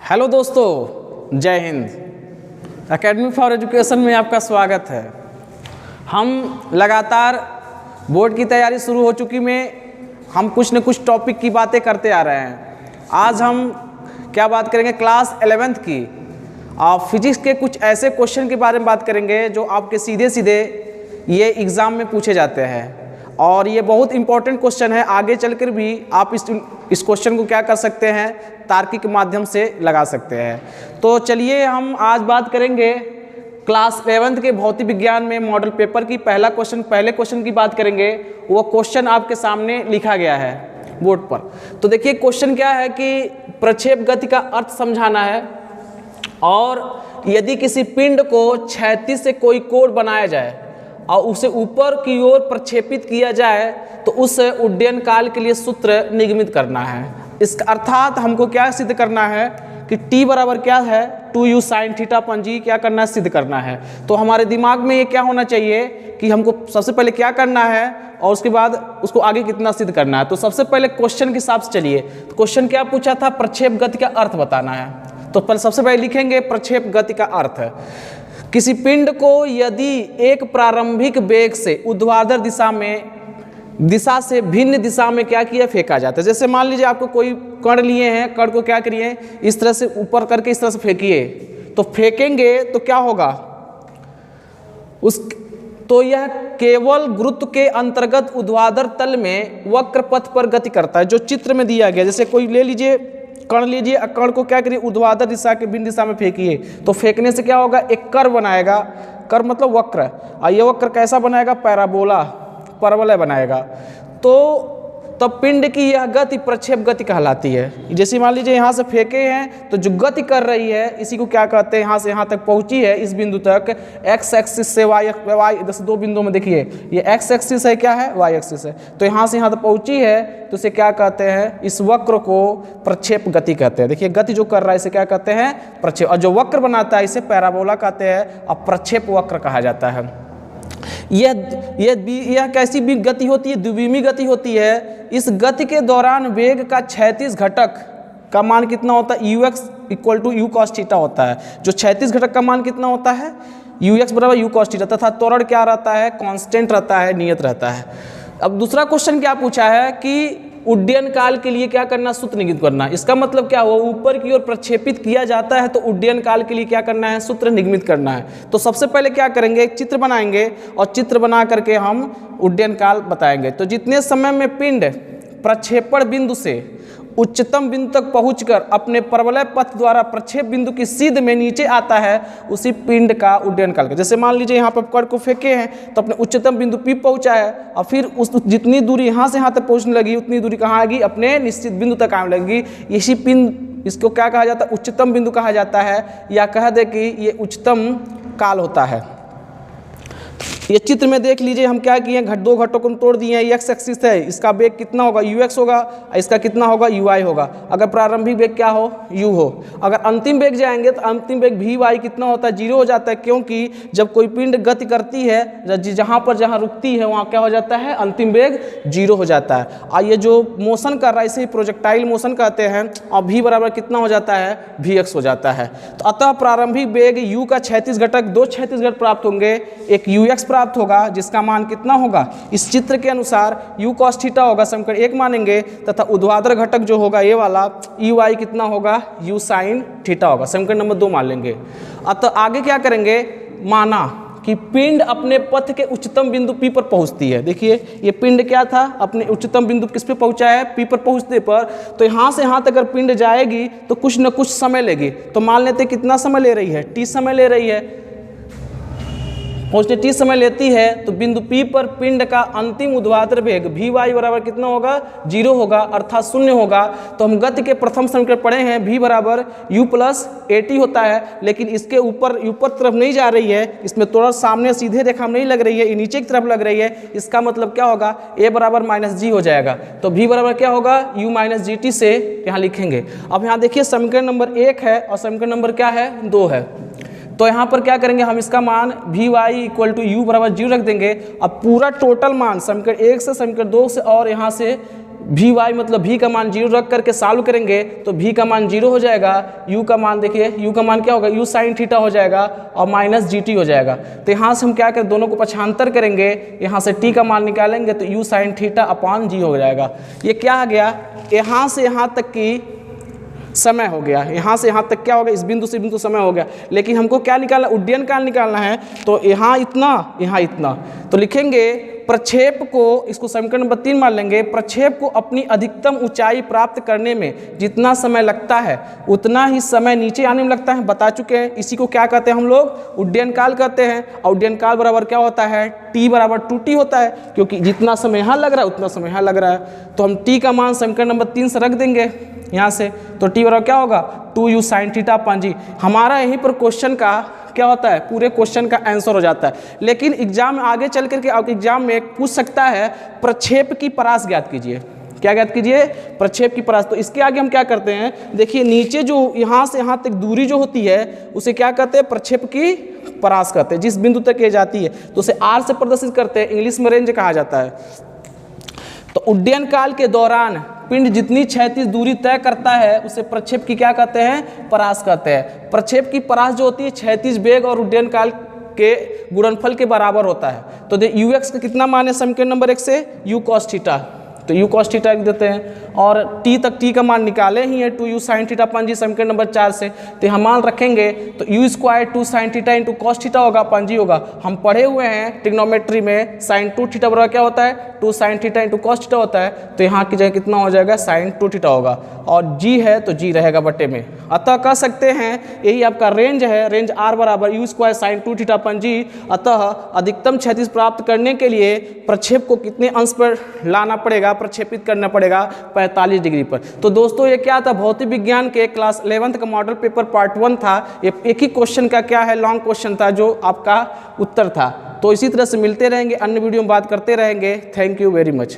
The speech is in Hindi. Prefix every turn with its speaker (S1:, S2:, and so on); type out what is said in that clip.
S1: हेलो दोस्तों, जय हिंद। एकेडमी फॉर एजुकेशन में आपका स्वागत है। हम लगातार बोर्ड की तैयारी शुरू हो चुकी में हम कुछ न कुछ टॉपिक की बातें करते आ रहे हैं। आज हम क्या बात करेंगे, क्लास 11th की फिजिक्स के कुछ ऐसे क्वेश्चन के बारे में बात करेंगे जो आपके सीधे सीधे ये एग्ज़ाम में पूछे जाते हैं और ये बहुत इंपॉर्टेंट क्वेश्चन है। आगे चलकर भी आप इस क्वेश्चन को क्या कर सकते हैं, तार्किक माध्यम से लगा सकते हैं। तो चलिए हम आज बात करेंगे क्लास 11th के भौतिक विज्ञान में मॉडल पेपर की पहले क्वेश्चन की बात करेंगे। वो क्वेश्चन आपके सामने लिखा गया है बोर्ड पर। तो देखिए क्वेश्चन क्या है कि प्रक्षेप गति का अर्थ समझाना है और यदि किसी पिंड को क्षैतिज से कोई कोण बनाया जाए और उसे ऊपर की ओर प्रक्षेपित किया जाए तो उस उड्डयन काल के लिए सूत्र निगमित करना है। इसका अर्थात हमको क्या सिद्ध करना है कि t बराबर क्या है 2u sin थीटा अपन जी, क्या करना है, सिद्ध करना है। तो हमारे दिमाग में ये क्या होना चाहिए कि हमको सबसे पहले क्या करना है और उसके बाद उसको आगे कितना सिद्ध करना है। तो सबसे पहले क्वेश्चन के हिसाब से चलिए। तो क्वेश्चन क्या पूछा था, प्रक्षेप गति का अर्थ बताना है। तो सबसे पहले लिखेंगे प्रक्षेप गति का अर्थ है किसी पिंड को यदि एक प्रारंभिक वेग से ऊर्ध्वाधर दिशा से भिन्न दिशा में क्या किया, फेंका जाता है। जैसे मान लीजिए आपको कोई कण लिए हैं, कण को क्या करिए, इस तरह से ऊपर करके इस तरह से फेंकिए। तो फेंकेंगे तो क्या होगा, तो यह केवल गुरुत्व के अंतर्गत ऊर्ध्वाधर तल में वक्र पथ पर गति करता है, जो चित्र में दिया गया। जैसे कोई ले लीजिए, कण लीजिए, कण को क्या करिए, ऊर्ध्वाधर दिशा के भिन्न दिशा में फेंकिए। तो फेंकने से क्या होगा, एक कर्व बनाएगा। कर्व मतलब वक्र। और ये वक्र कैसा बनाएगा, परवलय बनाएगा। तो तब पिंड की यह गति प्रक्षेप गति कहलाती है। जैसे मान लीजिए यहाँ से फेंके हैं तो जो गति कर रही है इसी को क्या कहते हैं, यहाँ से यहाँ तक पहुँची है, इस बिंदु तक एक्स एक्सिस से वाई, जैसे दो बिंदुओं में देखिए, ये एक्स एक्सिस है, क्या है, वाई एक्सिस है। तो यहाँ से यहाँ तक पहुँची है तो इसे क्या कहते हैं, इस वक्र को प्रक्षेप गति कहते हैं। देखिए गति जो कर रहा है इसे क्या कहते हैं, प्रक्षेप। और जो वक्र बनाता है इसे पैराबोला कहते हैं और प्रक्षेप वक्र कहा जाता है। यह कैसी भी गति होती है, द्विविमीय गति होती है। इस गति के दौरान वेग का क्षैतिज घटक का मान कितना होता है, ux equal to U cos theta होता है। जो क्षैतिज घटक का मान कितना होता है, ux बराबर यू कॉस थीटा, तथा त्वरण क्या रहता है, कांस्टेंट रहता है, नियत रहता है। अब दूसरा क्वेश्चन क्या पूछा है कि उड्डयन काल के लिए क्या करना, सूत्र निगमित करना। इसका मतलब क्या हुआ, ऊपर की ओर प्रक्षेपित किया जाता है तो उड्डयन काल के लिए क्या करना है, सूत्र निगमित करना है। तो सबसे पहले क्या करेंगे, एक चित्र बनाएंगे और चित्र बना करके हम उड्डयन काल बताएंगे। तो जितने समय में पिंड प्रक्षेपण बिंदु से उच्चतम बिंदु तक पहुंचकर अपने परवलय पथ द्वारा प्रक्षेप बिंदु की सीध में नीचे आता है, उसी पिंड का उड्डयन काल का। जैसे मान लीजिए यहाँ पर कण को फेंके हैं तो अपने उच्चतम बिंदु P पहुंचा है और फिर उस जितनी दूरी यहाँ से यहाँ तक पहुँचने लगी उतनी दूरी कहाँ आएगी, अपने निश्चित बिंदु तक आने लगेगी। इसी पिंड, इसको क्या कहा जाता है, उच्चतम बिंदु कहा जाता है, या कह दे कि ये उच्चतम काल होता है। ये चित्र में देख लीजिए, हम क्या किए, दो घटकों को तोड़ दिए हैं। एक्स एक्सिस है, इसका वेग कितना होगा, ux होगा, इसका कितना होगा, uy होगा। अगर प्रारंभिक वेग क्या हो, u हो। अगर अंतिम वेग जाएंगे तो अंतिम वेग vy कितना होता है, 0 हो जाता है, क्योंकि जब कोई पिंड गति करती है जहाँ रुकती है वहाँ क्या हो जाता है, अंतिम वेग 0 हो जाता है। और ये जो मोशन कर रहा है इसे प्रोजेक्टाइल मोशन कहते हैं और v बराबर कितना हो जाता है, vx हो जाता है। तो अतः प्रारंभिक वेग u का क्षैतिज घटक, दो क्षैतिज घटक प्राप्त होंगे, एक ux प्राप्त होगा जिसका मान कितना होगा, इस चित्र के अनुसार u cos थीटा होगा, समीकरण 1 मानेंगे, तथा ऊर्ध्वाधर घटक जो होगा ये वाला uy कितना होगा, u sin थीटा होगा, समीकरण नंबर 2 मान लेंगे। अतः आगे क्या करेंगे, माना कि पिंड अपने पथ के उच्चतम बिंदु P पर पहुंचती है। देखिए ये पिंड क्या था, अपने उच्चतम बिंदु किस पे पहुंचा है, P पर पहुंचने पर। तो यहाँ से यहाँ तक अगर पिंड जाएगी तो कुछ न कुछ समय लेगी। तो मान लेते कितना समय ले रही है, t समय ले रही है, पहुँचने t समय लेती है। तो बिंदु P पर पिंड का अंतिम ऊर्ध्वाधर वेग Vy बराबर कितना होगा, 0 होगा, अर्थात 0 होगा। तो हम गति के प्रथम समीकरण पढ़े हैं, v बराबर u प्लस at होता है, लेकिन इसके ऊपर तरफ नहीं जा रही है, इसमें थोड़ा सामने सीधे रेखा नहीं लग रही है, ये नीचे की तरफ लग रही है। इसका मतलब क्या होगा, a बराबर माइनस g हो जाएगा। तो v बराबर क्या होगा, u माइनस gt से यहाँ लिखेंगे। अब यहाँ देखिए समीकरण नंबर 1 है और समीकरण नंबर क्या है, 2 है। तो यहाँ पर क्या करेंगे, हम इसका मान Vy इक्वल टू u बराबर 0 रख देंगे। अब पूरा टोटल मान समीकरण 1 से समीकरण 2 से और यहाँ से वी वाई मतलब v का मान 0 रख करके सॉल्व करेंगे तो v का मान 0 हो जाएगा, u का मान देखिए u का मान क्या होगा, u साइन थीटा हो जाएगा और माइनस gt हो जाएगा। तो यहाँ से हम क्या करें, दोनों को पक्षांतर करेंगे, यहाँ से t का मान निकालेंगे तो u sine theta upon g हो जाएगा। ये क्या आ गया, यहाँ से यहाँ तक की समय हो गया, यहाँ से यहाँ तक क्या हो गया, इस बिंदु से बिंदु समय हो गया। लेकिन हमको क्या निकालना, उड्डयन काल निकालना है, तो यहाँ इतना यहाँ इतना, तो लिखेंगे प्रक्षेप को, इसको समीकरण नंबर 3 मान लेंगे, प्रक्षेप को अपनी अधिकतम ऊंचाई प्राप्त करने में जितना समय लगता है उतना ही समय नीचे आने में लगता है, बता चुके हैं। इसी को क्या कहते हैं हम लोग, उड्डयन काल कहते हैं। और उड्डयन काल बराबर क्या होता है, t बराबर 2t होता है, क्योंकि जितना समय यहाँ लग रहा है उतना समय यहाँ लग रहा है। तो हम t का मान समीकरण नंबर 3 से रख देंगे यहाँ से, तो t बराबर क्या होगा, 2u sine theta upon g। हमारा यहीं पर क्वेश्चन का क्या होता है, पूरे क्वेश्चन का आंसर हो जाता है। लेकिन एग्जाम में आगे चल करके एग्जाम में पूछ सकता है प्रक्षेप की परास ज्ञात कीजिए। क्या ज्ञात कीजिए, प्रक्षेप की परास। तो इसके आगे हम क्या करते हैं, देखिए नीचे जो यहाँ से यहाँ तक दूरी जो होती है उसे क्या कहते हैं, प्रक्षेप की परास कहते हैं। जिस बिंदु तक ये जाती है तो उसे r से प्रदर्शित करते हैं, इंग्लिश में रेंज कहा जाता है। तो उड्डयन काल के दौरान पिंड जितनी क्षैतिज दूरी तय करता है उसे प्रक्षेप की क्या कहते हैं, परास कहते हैं। प्रक्षेप की परास जो होती है क्षैतिज वेग और उड्डयन काल के गुणनफल के बराबर होता है। तो ux का कितना मान है समीकरण नंबर 1 से, u cos थीटा, तो u cos थीटा लिख देते हैं। और t तक t का मान निकाले ही है, 2u साइन थीटा अपन जी समीकरण नंबर 4 से। तो हम मान रखेंगे तो u square 2 sine theta into cos theta होगा, अपन जी होगा। हम पढ़े हुए हैं ट्रिग्नोमेट्री में साइन 2 थीटा बराबर क्या होता है, 2 sine theta into cos theta होता है। तो यहाँ की जगह कितना हो जाएगा, साइन 2 थीटा होगा, और g है तो g रहेगा बटे में। अतः कह सकते हैं यही आपका रेंज है, रेंज r बराबर u स्क्वायर साइन 2 थीटा अपन जी। अतः अधिकतम क्षैतिज प्राप्त करने के लिए प्रक्षेप को कितने अंश पर लाना पड़ेगा, प्रक्षेपित करना पड़ेगा, 45 डिग्री पर। तो दोस्तों ये क्या था, भौतिक विज्ञान के क्लास 11th का मॉडल पेपर पार्ट 1 था। ये एक ही क्वेश्चन का क्या है, लॉन्ग क्वेश्चन था जो आपका उत्तर था। तो इसी तरह से मिलते रहेंगे, अन्य वीडियो में बात करते रहेंगे। Thank you very much.